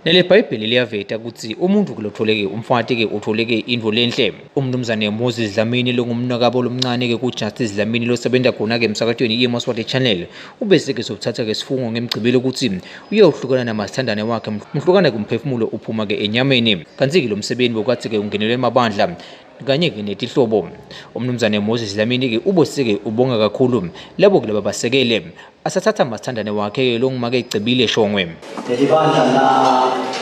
Leli Bhayibheli liyaveta ukuthi umuntu kulotholeke umfati utholeke into lenhle. Umnumzane Moses Dlamini longumnakabo lomncane kuJustice Dlamini losebenza khona emsakatweni yeMaswati Channel ubese sokuthatha isifungo ngemgcibelo ukuthi uyohlukana namathandane wakhe mhlukana kumphefumulo uphuma enyameni. Kanti lo msebenzi bokathi ungenelwe emabandla kanye netihlobo. Umnumzane Moses Dlamini ubosike ubonga kakhulu labo basekele asathatha amathandane wakhe longumake egcibile shongwe. Delibandla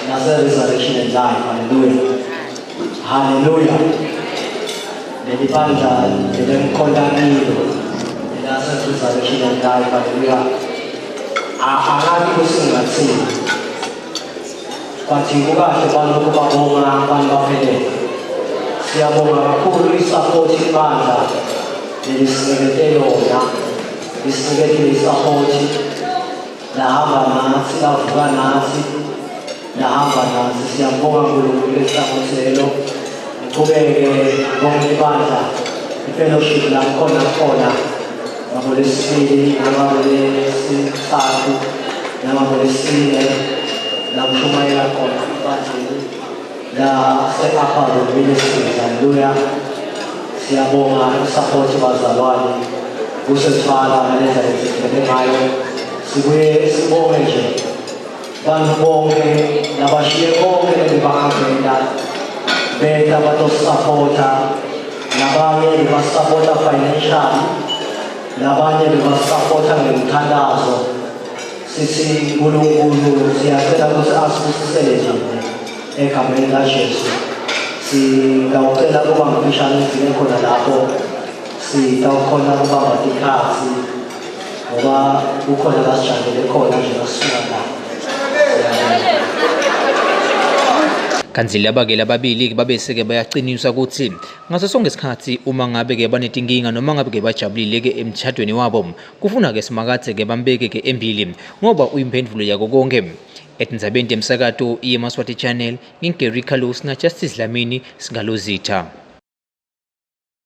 la resurrection and life. Hallelujah. Hallelujah. Delibandla lemkholanilo la resurrection and life. Hallelujah. Akathi kusingathini. Kwathi kukahle balokhu babonga abantu baphelele. Siyabonga kakhulu isupport ibandla lelisekelo yona. Isikele isupport lahamba nathi lavuka nathi lahamba nathi siyabonga uNkulunkulu esisaphoselo uqhubeke bonke ibandla ifellowship la khona ngabolesibili ngabolesithathu nangabolesine la mshumayela khona ibandleni la se-Upper Ministry. Hallelujah. Siyabonga usupport bazalwane kusethwala ngalendlela ezithele ngayo. Sibuye sibonge nje bantu bonke nabashiye bonke lebahambela beta batosupporta nabanye basupporta financial nabanye basupporta ngemthandazo. Sithi uNkulunkulu siyacela ukuthi asibusisele nje egameni laJesu. Singawucela kuba ngumshana ufike khona lapho sitawukhona ukubamba ikhathi ngoba kukhona lasijabule khona nje lasisuka la. Kanti laba babili babeseke bayaqiniswa ukuthi ngaso sonke isikhathi uma ngabe banetinkinga noma ngabe bajabulile emtshadweni wabo kufuna simakathe bambeke embili ngoba uyimphendvulo yako konke. Etindzabeni temsakato yeMaswati Channel, nginGary Carlos naJustice Dlamini singalozitha.